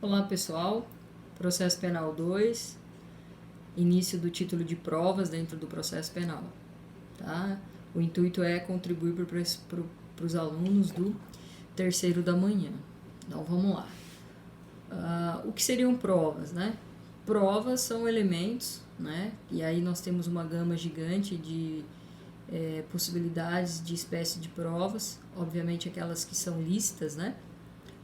Olá pessoal, processo penal 2, início do título de provas dentro do processo penal. Tá? O intuito é contribuir para os alunos do terceiro da manhã. Então vamos lá. O que seriam provas, né? Provas são elementos, né? E aí nós temos uma gama gigante de possibilidades de espécie de provas, obviamente aquelas que são lícitas, né?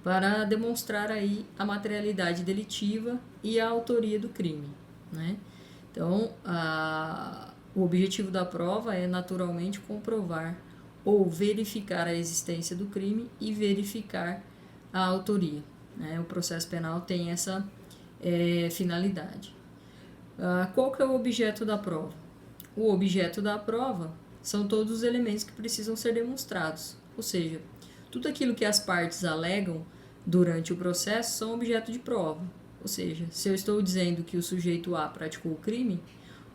Para demonstrar aí a materialidade delitiva e a autoria do crime, né? Então, o objetivo da prova é naturalmente comprovar ou verificar a existência do crime e verificar a autoria, né? O processo penal tem essa finalidade. Qual que é o objeto da prova? O objeto da prova são todos os elementos que precisam ser demonstrados, ou seja, tudo aquilo que as partes alegam durante o processo são objeto de prova. Ou seja, se eu estou dizendo que o sujeito A praticou o crime,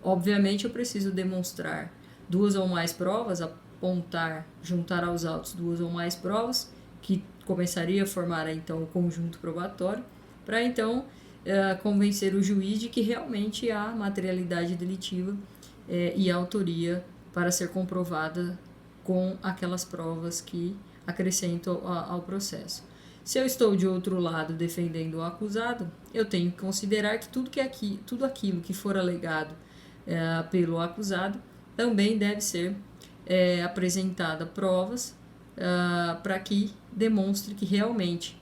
obviamente eu preciso demonstrar duas ou mais provas, apontar, juntar aos autos duas ou mais provas, que começaria a formar então o conjunto probatório, para então convencer o juiz de que realmente há materialidade delitiva e autoria para ser comprovada com aquelas provas que acrescentam ao processo. Se eu estou de outro lado defendendo o acusado, eu tenho que considerar que tudo aquilo que for alegado pelo acusado também deve ser apresentada provas para que demonstre que realmente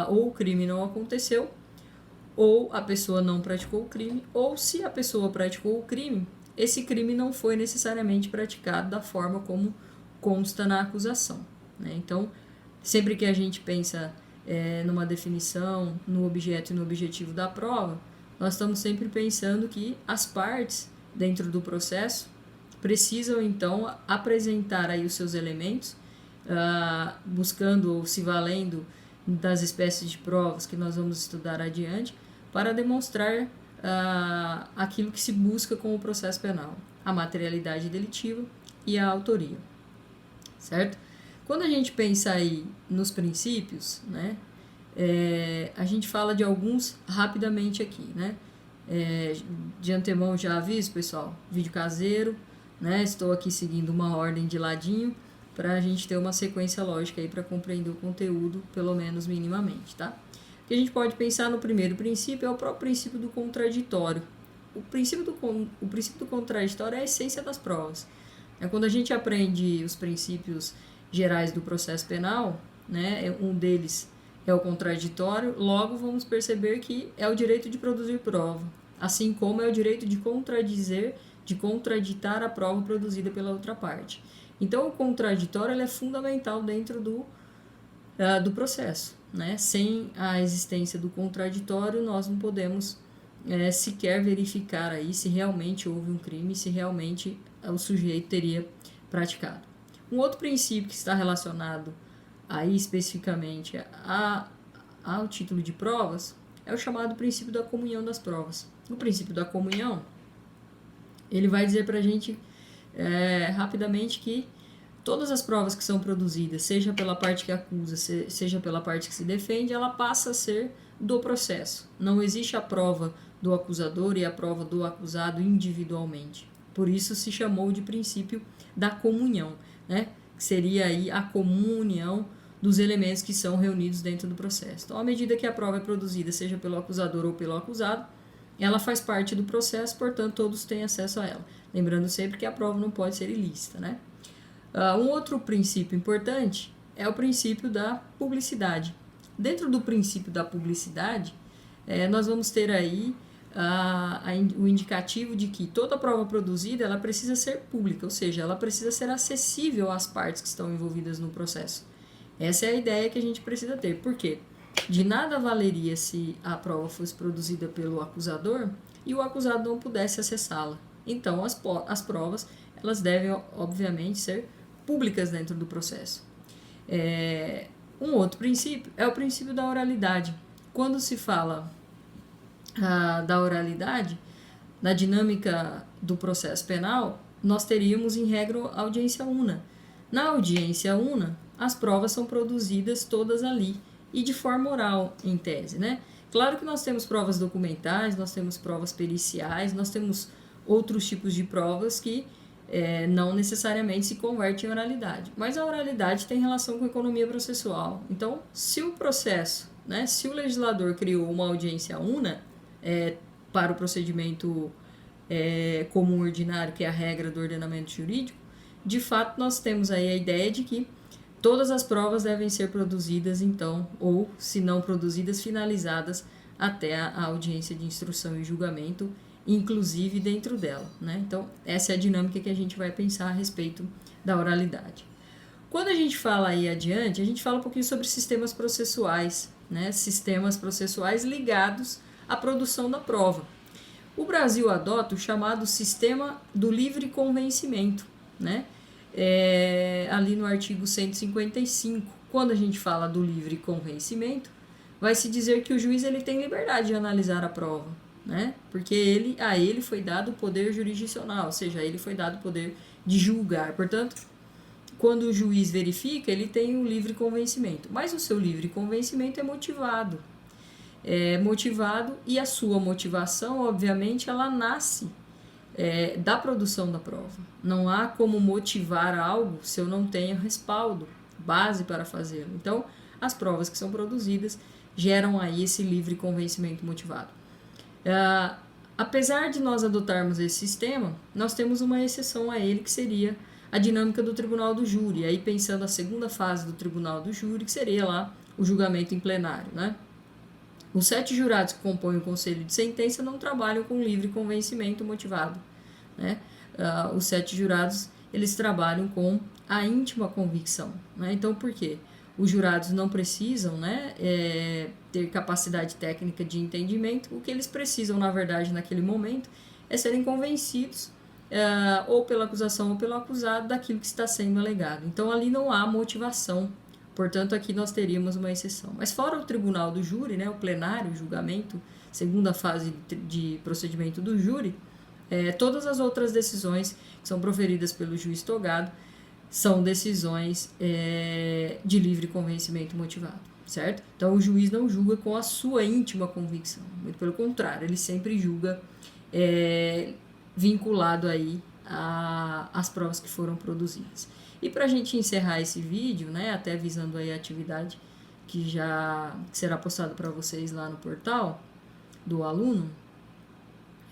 ou o crime não aconteceu, ou a pessoa não praticou o crime, ou se a pessoa praticou o crime, esse crime não foi necessariamente praticado da forma como consta na acusação, né? Então, sempre que a gente pensa numa definição, no objeto e no objetivo da prova, nós estamos sempre pensando que as partes dentro do processo precisam então apresentar aí os seus elementos, buscando ou se valendo das espécies de provas que nós vamos estudar adiante, para demonstrar aquilo que se busca com o processo penal, a materialidade delitiva e a autoria, certo? Quando a gente pensa aí nos princípios, né, a gente fala de alguns rapidamente aqui, né? De antemão já aviso, pessoal, vídeo caseiro, né? Estou aqui seguindo uma ordem de ladinho para a gente ter uma sequência lógica aí para compreender o conteúdo, pelo menos minimamente, tá? O que a gente pode pensar no primeiro princípio é o próprio princípio do contraditório. O princípio do contraditório é a essência das provas. Quando a gente aprende os princípios gerais do processo penal, né, um deles é o contraditório, logo vamos perceber que é o direito de produzir prova, assim como é o direito de contraditar a prova produzida pela outra parte. Então, o contraditório ele é fundamental dentro do processo, né? Sem a existência do contraditório, nós não podemos sequer verificar aí se realmente houve um crime, se realmente o sujeito teria praticado. Um outro princípio que está relacionado aí especificamente ao título de provas é o chamado princípio da comunhão das provas. O princípio da comunhão, ele vai dizer para a gente rapidamente que todas as provas que são produzidas, seja pela parte que acusa, seja pela parte que se defende, ela passa a ser do processo. Não existe a prova do acusador e a prova do acusado individualmente. Por isso se chamou de princípio da comunhão, né? Que seria aí a comunhão dos elementos que são reunidos dentro do processo. Então, à medida que a prova é produzida, seja pelo acusador ou pelo acusado, ela faz parte do processo, portanto, todos têm acesso a ela. Lembrando sempre que a prova não pode ser ilícita, né? Um outro princípio importante é o princípio da publicidade. Dentro do princípio da publicidade, nós vamos ter aí o indicativo de que toda prova produzida ela precisa ser pública, ou seja, ela precisa ser acessível às partes que estão envolvidas no processo. Essa é a ideia que a gente precisa ter. Por quê? De nada valeria se a prova fosse produzida pelo acusador e o acusado não pudesse acessá-la. Então, as provas elas devem, obviamente, ser públicas dentro do processo. Um outro princípio é o princípio da oralidade. Quando se fala da oralidade, na dinâmica do processo penal, nós teríamos, em regra, audiência una. Na audiência una, as provas são produzidas todas ali, e de forma oral, em tese, né? Claro que nós temos provas documentais, nós temos provas periciais, nós temos outros tipos de provas que não necessariamente se convertem em oralidade. Mas a oralidade tem relação com a economia processual. Então, se o processo, né, se o legislador criou uma audiência una para o procedimento comum ordinário, que é a regra do ordenamento jurídico, de fato nós temos aí a ideia de que todas as provas devem ser produzidas, então, ou, se não produzidas, finalizadas até a audiência de instrução e julgamento, inclusive dentro dela, né? Então, essa é a dinâmica que a gente vai pensar a respeito da oralidade. Quando a gente fala aí adiante, a gente fala um pouquinho sobre sistemas processuais, né? Sistemas processuais ligados à produção da prova. O Brasil adota o chamado sistema do livre convencimento, né? Ali no artigo 155, quando a gente fala do livre convencimento, vai se dizer que o juiz ele tem liberdade de analisar a prova, né? Porque a ele foi dado o poder jurisdicional, ou seja, a ele foi dado o poder de julgar. Portanto, quando o juiz verifica, ele tem o livre convencimento, mas o seu livre convencimento é motivado. E a sua motivação, obviamente, ela nasce da produção da prova. Não há como motivar algo se eu não tenho respaldo, base para fazê-lo. Então, as provas que são produzidas geram aí esse livre convencimento motivado. Apesar de nós adotarmos esse sistema, nós temos uma exceção a ele, que seria a dinâmica do tribunal do júri. Aí pensando a segunda fase do tribunal do júri, que seria lá o julgamento em plenário, né? Os 7 jurados que compõem o conselho de sentença não trabalham com livre convencimento motivado, né? Os 7 jurados, eles trabalham com a íntima convicção, né? Então, por quê? Os jurados não precisam, né, ter capacidade técnica de entendimento. O que eles precisam, na verdade, naquele momento, é serem convencidos ou pela acusação ou pelo acusado daquilo que está sendo alegado. Então, ali não há motivação. Portanto, aqui nós teríamos uma exceção. Mas fora o tribunal do júri, né, o plenário, o julgamento, segunda fase de procedimento do júri, todas as outras decisões que são proferidas pelo juiz togado são decisões de livre convencimento motivado, certo? Então, o juiz não julga com a sua íntima convicção, muito pelo contrário, ele sempre julga vinculado aí às provas que foram produzidas. E para a gente encerrar esse vídeo, né, até visando aí a atividade que será postada para vocês lá no portal do aluno,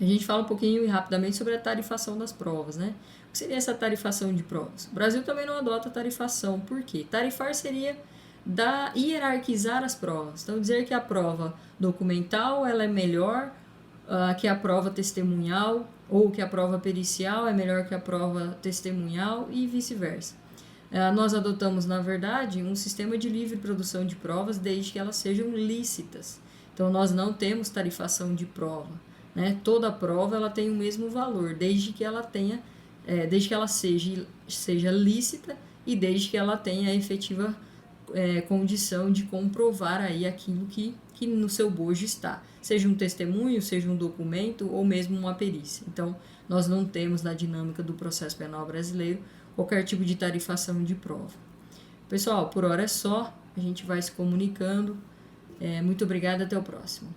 a gente fala um pouquinho e rapidamente sobre a tarifação das provas, né? O que seria essa tarifação de provas? O Brasil também não adota tarifação. Por quê? Tarifar seria hierarquizar as provas. Então, dizer que a prova documental ela é melhor que a prova testemunhal, ou que a prova pericial é melhor que a prova testemunhal e vice-versa. Nós adotamos, na verdade, um sistema de livre produção de provas desde que elas sejam lícitas. Então, nós não temos tarifação de prova, né? Toda prova ela tem o mesmo valor, desde que ela seja lícita e desde que ela tenha a efetiva condição de comprovar aí aquilo que no seu bojo está, seja um testemunho, seja um documento ou mesmo uma perícia. Então, nós não temos na dinâmica do processo penal brasileiro qualquer tipo de tarifação de prova. Pessoal, por hora é só, a gente vai se comunicando. Muito obrigada, até o próximo.